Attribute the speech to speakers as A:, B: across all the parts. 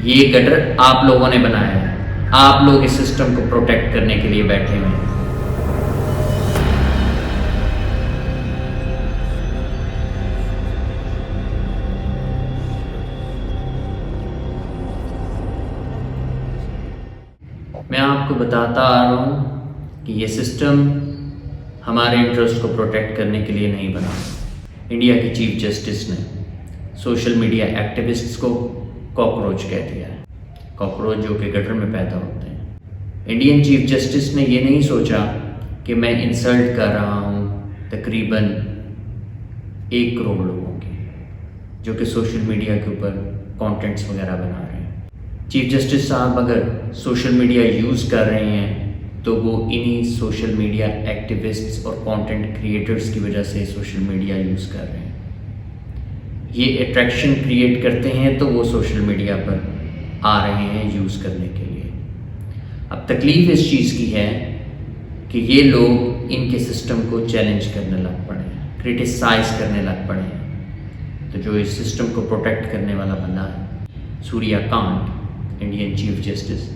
A: یہ گٹر آپ لوگوں نے بنایا ہے، آپ لوگ اس سسٹم کو پروٹیکٹ کرنے کے لیے بیٹھے ہوئے ہیں۔ میں آپ کو بتاتا آ رہا ہوں کہ یہ سسٹم ہمارے انٹرسٹ کو پروٹیکٹ کرنے کے لیے نہیں بنا۔ انڈیا کی چیف جسٹس نے سوشل میڈیا ایکٹیوسٹس کو کاکروچ کہہ دیا ہے، کاکروچ جو کہ گٹر میں پیدا ہوتے ہیں۔ انڈین چیف جسٹس نے یہ نہیں سوچا کہ میں انسلٹ کر رہا ہوں تقریباً 1 کروڑ لوگوں کی جو کہ سوشل میڈیا کے اوپر کانٹینٹس وغیرہ بنا رہے ہیں۔ چیف جسٹس صاحب اگر سوشل میڈیا یوز کر رہے ہیں تو وہ انہی سوشل میڈیا ایکٹیوسٹس اور کانٹینٹ کریٹرز کی وجہ سے سوشل میڈیا یوز کر رہے ہیں۔ یہ اٹریکشن کریٹ کرتے ہیں تو وہ سوشل میڈیا پر آ رہے ہیں یوز کرنے کے لیے۔ اب تکلیف اس چیز کی ہے کہ یہ لوگ ان کے سسٹم کو چیلنج کرنے لگ پڑے ہیں، کرٹیسائز کرنے لگ پڑے ہیں۔ تو جو اس سسٹم کو پروٹیکٹ کرنے والا بندہ ہے Surya Kant, Indian chief justice,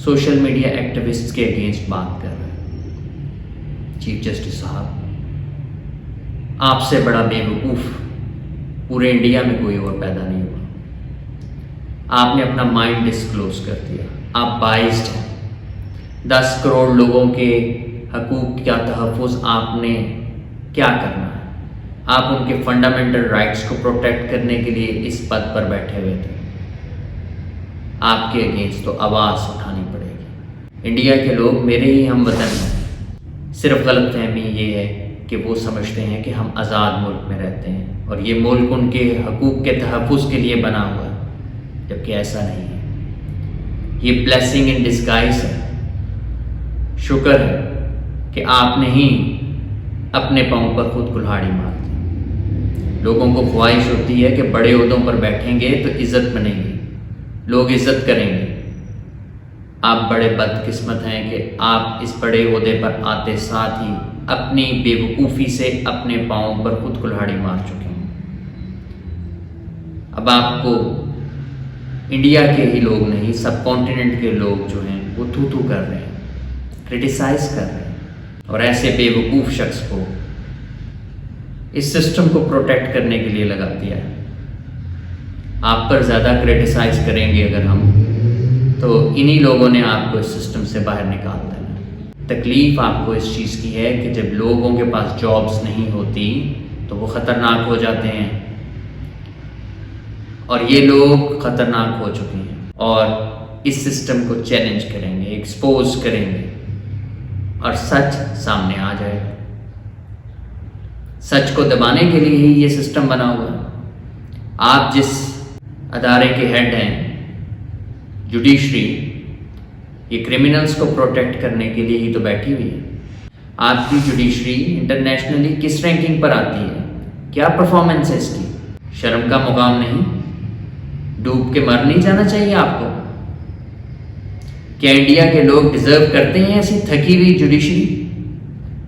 A: social media activists کے اگینسٹ بات کر رہے ہیں۔ چیف جسٹس صاحب، آپ سے بڑا بے وقوف پورے انڈیا میں کوئی اور پیدا نہیں ہوا۔ آپ نے اپنا مائنڈ ڈسکلوز کر دیا، آپ بائسڈ ہیں۔ 10 کروڑ لوگوں کے حقوق کا تحفظ آپ نے کیا کرنا ہے؟ آپ ان کے فنڈامنٹل رائٹس کو پروٹیکٹ کرنے کے لیے اس پد پر بیٹھے ہوئے تھے۔ آپ کے اگینسٹ تو آواز اٹھانی پڑے گی۔ انڈیا کے لوگ میرے ہی ہم وطن ہیں، صرف غلط فہمی یہ ہے کہ وہ سمجھتے ہیں کہ ہم آزاد ملک میں رہتے ہیں اور یہ ملک ان کے حقوق کے تحفظ کے لیے بنا ہوا ہے، جبکہ ایسا نہیں ہے۔ یہ بلیسنگ ان ڈسگائز ہے۔ شکر ہے کہ آپ نے ہی اپنے پاؤں پر خود کلہاڑی مار دی۔ لوگوں کو خواہش ہوتی ہے کہ بڑے عہدوں پر بیٹھیں گے تو عزت بنے گی، لوگ عزت کریں گے۔ آپ بڑے بدقسمت ہیں کہ آپ اس بڑے عہدے پر آتے ساتھ ہی اپنی بے وقوفی سے اپنے پاؤں پر خود کلہاڑی مار چکے ہیں۔ اب آپ کو انڈیا کے ہی لوگ نہیں، سب کانٹیننٹ کے لوگ جو ہیں وہ تھو کر رہے ہیں، کرٹیسائز کر رہے ہیں، اور ایسے بے وقوف شخص کو اس سسٹم کو پروٹیکٹ کرنے کے لیے لگا دیا ہے۔ آپ پر زیادہ کرٹیسائز کریں گے اگر ہم، تو انہی لوگوں نے آپ کو اس سسٹم سے باہر نکال دینا۔ تکلیف آپ کو اس چیز کی ہے کہ جب لوگوں کے پاس جابس نہیں ہوتی تو وہ خطرناک ہو جاتے ہیں، اور یہ لوگ خطرناک ہو چکے ہیں اور اس سسٹم کو چیلنج کریں گے، ایکسپوز کریں گے، اور سچ سامنے آ جائے گا۔ سچ کو دبانے کے لیے ہی یہ سسٹم بنا ہوا ہے۔ آپ جس ادارے کے ہیڈ ہیں، جوڈیشری، یہ کرمنلز کو پروٹیکٹ کرنے کے لیے ہی تو بیٹھی ہوئی ہے۔ آپ کی جوڈیشری انٹرنیشنلی کس رینکنگ پر آتی ہے؟ کیا پرفارمنس ہے اس کی؟ شرم کا مقام نہیں؟ ڈوب کے مر نہیں جانا چاہیے آپ کو؟ کیا انڈیا کے لوگ ڈیزرو کرتے ہیں ایسی تھکی ہوئی جوڈیشری؟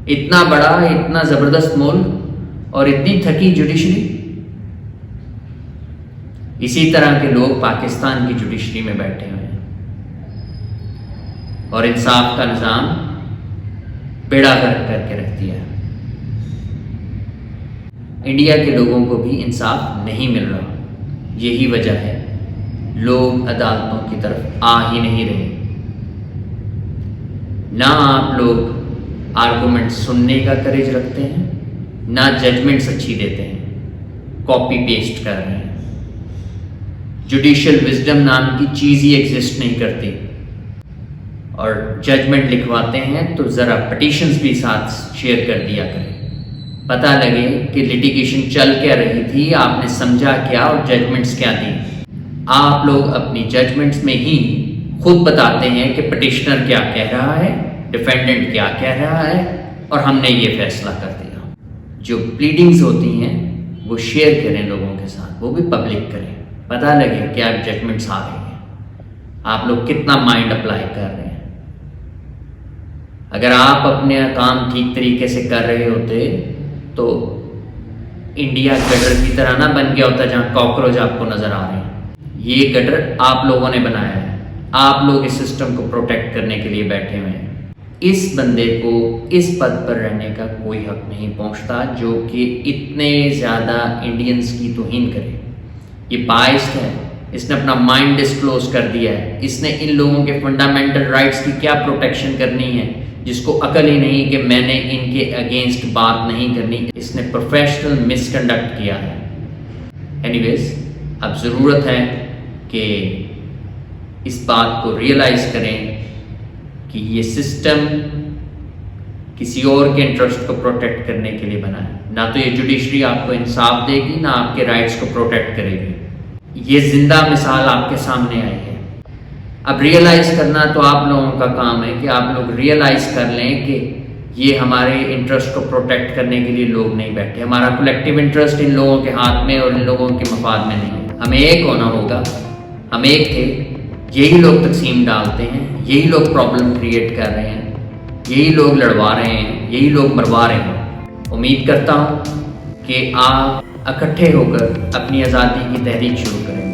A: اتنا بڑا، اتنا زبردست ملک اور اتنی تھکی جوڈیشری؟ اسی طرح کے لوگ پاکستان کی جوڈیشری میں بیٹھے ہوئے ہیں اور انصاف کا نظام بیڑا غرق کر کے رکھ دیا ہے۔ انڈیا کے لوگوں کو بھی انصاف نہیں مل رہا، یہی وجہ ہے لوگ عدالتوں کی طرف آ ہی نہیں رہے۔ نہ آپ لوگ آرگومنٹ سننے کا کریج رکھتے ہیں، نہ ججمنٹس اچھی دیتے ہیں، کاپی پیسٹ کر رہے ہیں۔ جوڈیشل وزڈم نام کی چیز ہی ایگزسٹ نہیں کرتی، اور ججمنٹ لکھواتے ہیں تو ذرا پٹیشنز بھی ساتھ شیئر کر دیا کریں، پتہ لگے کہ لٹیگیشن چل کیا رہی تھی، آپ نے سمجھا کیا اور ججمنٹس کیا دیں۔ آپ لوگ اپنی ججمنٹس میں ہی خود بتاتے ہیں کہ پٹیشنر کیا کہہ رہا ہے، ڈیفینڈنٹ کیا کہہ رہا ہے، اور ہم نے یہ فیصلہ کر دیا۔ جو پلیڈنگز ہوتی ہیں وہ شیئر کریں لوگوں کے ساتھ، وہ بھی پبلک کریں، پتہ لگے کیا ججمنٹس آ رہی ہیں، آپ لوگ کتنا مائنڈ اپلائی کر رہے ہیں۔ اگر آپ اپنے کام ٹھیک طریقے سے کر رہے ہوتے تو انڈیا گٹر کی طرح نہ بن گیا ہوتا جہاں کاکروچ آپ کو نظر آ رہے ہیں۔ یہ گٹر آپ لوگوں نے بنایا ہے، آپ لوگ اس سسٹم کو پروٹیکٹ کرنے کے لیے بیٹھے ہوئے ہیں۔ اس بندے کو اس پد پر رہنے کا کوئی حق نہیں پہنچتا جو کہ اتنے زیادہ انڈینز کی توہین کرے۔ یہ بائسڈ ہے، اس نے اپنا مائنڈ ڈسکلوز کر دیا ہے، اس نے ان لوگوں کے فنڈامنٹل رائٹس کی کیا پروٹیکشن کرنی ہے جس کو عقل ہی نہیں کہ میں نے ان کے اگینسٹ بات نہیں کرنی۔ اس نے پروفیشنل مس کنڈکٹ کیا ہے۔ اینی ویز اب ضرورت ہے کہ اس بات کو ریئلائز کریں کہ یہ سسٹم کسی اور کے انٹرسٹ کو پروٹیکٹ کرنے کے لیے بنا ہے۔ نہ تو یہ جوڈیشری آپ کو انصاف دے گی، نہ آپ کے رائٹس کو پروٹیکٹ کرے گی۔ یہ زندہ مثال آپ کے سامنے آئی ہے۔ اب ریئلائز کرنا تو آپ لوگوں کا کام ہے کہ آپ لوگ ریئلائز کر لیں کہ یہ ہمارے انٹرسٹ کو پروٹیکٹ کرنے کے لیے لوگ نہیں بیٹھے۔ ہمارا کولیکٹیو انٹرسٹ ان لوگوں کے ہاتھ میں اور ان لوگوں کے مفاد میں نہیں ہے۔ ہمیں ایک ہونا ہوگا، ہم ایک تھے، یہی لوگ تقسیم ڈالتے ہیں، یہی لوگ پرابلم کریٹ کر رہے ہیں، یہی لوگ لڑوا رہے ہیں، یہی لوگ مروا رہے ہیں۔ امید کرتا ہوں کہ آپ اکٹھے ہو کر اپنی آزادی کی تحریک شروع کریں۔